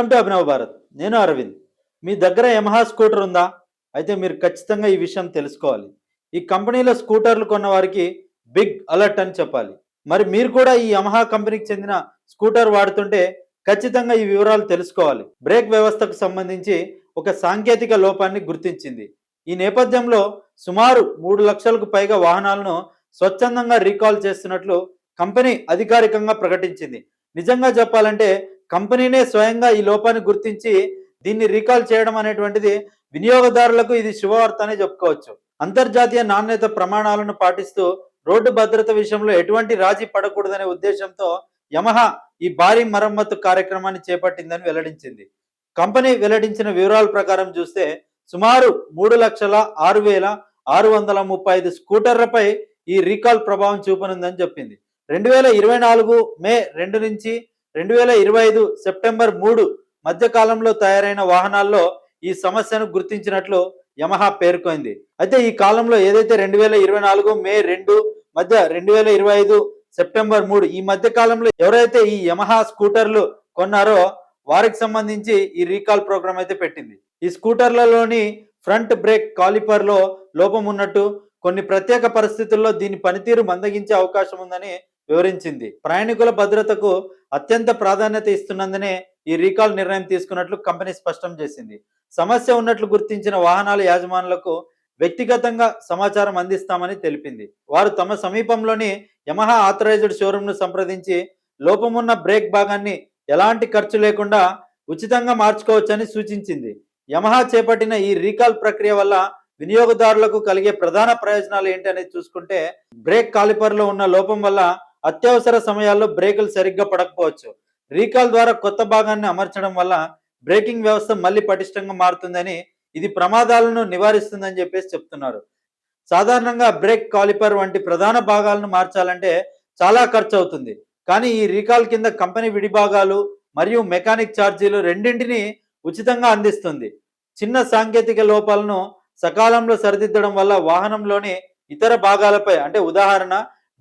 Welcome to Abhinav Bharat. నేను అరవింద్. మీ దగ్గర Yamaha scooter ఉందా? అయితే మీరు ఖచ్చితంగా ఈ విషయం తెలుసుకోవాలి. ఈ కంపెనీలో స్కూటర్లు కొన్న వారికి బిగ్ అలర్ట్ అని చెప్పాలి. మరి మీరు కూడా ఈ యమహా కంపెనీకి చెందిన స్కూటర్ వాడుతుంటే ఖచ్చితంగా ఈ వివరాలు తెలుసుకోవాలి. బ్రేక్ వ్యవస్థకు సంబంధించి ఒక సాంకేతిక లోపాన్ని గుర్తించింది. ఈ నేపథ్యంలో సుమారు 3 లక్షలకు పైగా వాహనాలను స్వచ్ఛందంగా రీకాల్ చేస్తున్నట్లు కంపెనీ అధికారికంగా ప్రకటించింది. నిజంగా చెప్పాలంటే కంపెనీనే స్వయంగా ఈ లోపాన్ని గుర్తించి దీన్ని రీకాల్ చేయడం అనేటువంటిది వినియోగదారులకు ఇది శుభవార్త అనే చెప్పుకోవచ్చు. అంతర్జాతీయ నాణ్యత ప్రమాణాలను పాటిస్తూ రోడ్డు భద్రత విషయంలో ఎటువంటి రాజీ పడకూడదనే ఉద్దేశంతో యమహా ఈ భారీ మరమ్మతు కార్యక్రమాన్ని చేపట్టిందని వెల్లడించింది. కంపెనీ వెల్లడించిన వివరాల ప్రకారం చూస్తే సుమారు 3,06,635 స్కూటర్లపై ఈ రీకాల్ ప్రభావం చూపనుందని చెప్పింది. 2024 మే 2 నుంచి 2025 సెప్టెంబర్ 3 మధ్య కాలంలో తయారైన వాహనాల్లో ఈ సమస్యను గుర్తించినట్లు యమహా పేర్కొంది. అయితే ఈ కాలంలో ఏదైతే 2024 మే 2 మధ్య 2025 సెప్టెంబర్ 3 ఈ మధ్య కాలంలో ఎవరైతే ఈ యమహా స్కూటర్లు కొన్నారో వారికి సంబంధించి ఈ రీకాల్ ప్రోగ్రామ్ అయితే పెట్టింది. ఈ స్కూటర్లలోని ఫ్రంట్ బ్రేక్ కాలిపర్ లో లోపం ఉన్నట్టు, కొన్ని ప్రత్యేక పరిస్థితుల్లో దీని పనితీరు మందగించే అవకాశం ఉందని వివరించింది. ప్రయాణికుల భద్రతకు అత్యంత ప్రాధాన్యత ఇస్తున్నందునే ఈ రీకాల్ నిర్ణయం తీసుకున్నట్లు కంపెనీ స్పష్టం చేసింది. సమస్య ఉన్నట్లు గుర్తించిన వాహనాల యాజమానులకు వ్యక్తిగతంగా సమాచారం అందిస్తామని తెలిపింది. వారు తమ సమీపంలోని యమహా ఆథరైజ్డ్ షోరూమ్ ను సంప్రదించి లోపమున్న బ్రేక్ భాగాన్ని ఎలాంటి ఖర్చు లేకుండా ఉచితంగా మార్చుకోవచ్చని సూచించింది. యమహా చేపట్టిన ఈ రీకాల్ ప్రక్రియ వల్ల వినియోగదారులకు కలిగే ప్రధాన ప్రయోజనాలు ఏంటనేది చూసుకుంటే, బ్రేక్ కాలిపర్ లో ఉన్న లోపం వల్ల అత్యవసర సమయాల్లో బ్రేకులు సరిగ్గా పడకపోవచ్చు. రీకాల్ ద్వారా కొత్త భాగాన్ని అమర్చడం వల్ల బ్రేకింగ్ వ్యవస్థ మళ్ళీ పటిష్టంగా మారుతుందని, ఇది ప్రమాదాలను నివారిస్తుందని చెప్పేసి చెప్తున్నారు. సాధారణంగా బ్రేక్ కాలిపర్ వంటి ప్రధాన భాగాలను మార్చాలంటే చాలా ఖర్చు అవుతుంది. కానీ ఈ రీకాల్ కింద కంపెనీ విడిభాగాలు మరియు మెకానిక్ ఛార్జీలు రెండింటినీ ఉచితంగా అందిస్తుంది. చిన్న సాంకేతిక లోపాలను సకాలంలో సరిదిద్దడం వల్ల వాహనంలోని ఇతర భాగాలపై, అంటే ఉదాహరణ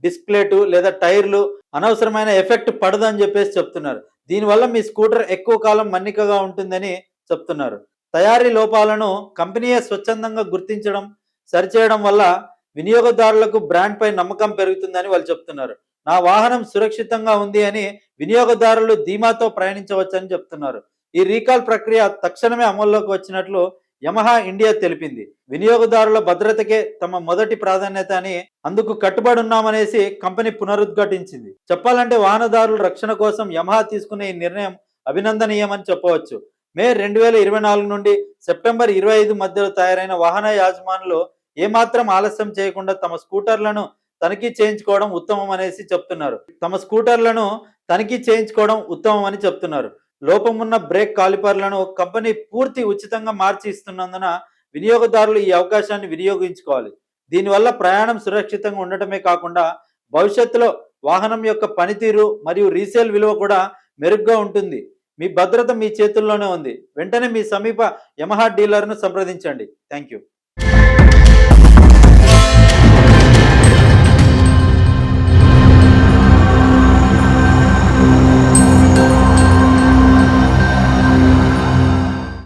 డిస్ప్లేటు లేదా టైర్లు, అనవసరమైన ఎఫెక్ట్ పడదని చెప్పేసి చెప్తున్నారు. దీనివల్ల మీ స్కూటర్ ఎక్కువ కాలం మన్నికగా ఉంటుందని చెప్తున్నారు. తయారీ లోపాలను కంపెనీయే స్వచ్ఛందంగా గుర్తించడం, సరిచేయడం వల్ల వినియోగదారులకు బ్రాండ్ పై నమ్మకం పెరుగుతుందని వాళ్ళు చెప్తున్నారు. నా వాహనం సురక్షితంగా ఉంది అని వినియోగదారులు ధీమాతో ప్రయాణించవచ్చని చెప్తున్నారు. ఈ రీకాల్ ప్రక్రియ తక్షణమే అమల్లోకి వచ్చినట్లు యమహా ఇండియా తెలిపింది. వినియోగదారుల భద్రతకే తమ మొదటి ప్రాధాన్యత అని, అందుకు కట్టుబడి ఉన్నామనేసి కంపెనీ పునరుద్ఘాటించింది. చెప్పాలంటే వాహనదారుల రక్షణ కోసం యమహా తీసుకునే ఈ నిర్ణయం అభినందనీయమని చెప్పవచ్చు. మే 2024 నుండి సెప్టెంబర్ 25 మధ్యలో తయారైన వాహన యాజమానులు ఏమాత్రం ఆలస్యం చేయకుండా తమ స్కూటర్లను తనిఖీ చేయించుకోవడం ఉత్తమం అనేసి చెప్తున్నారు. లోపమున్న బ్రేక్ కాలిపర్లను కంపెనీ పూర్తి ఉచితంగా మార్చి ఇస్తున్నందున వినియోగదారులు ఈ అవకాశాన్ని వినియోగించుకోవాలి. దీనివల్ల ప్రయాణం సురక్షితంగా ఉండటమే కాకుండా భవిష్యత్తులో వాహనం యొక్క పనితీరు మరియు రీసేల్ విలువ కూడా మెరుగ్గా ఉంటుంది. మీ భద్రత మీ చేతుల్లోనే ఉంది. వెంటనే మీ సమీప యమహా డీలర్ను సంప్రదించండి. Thank you.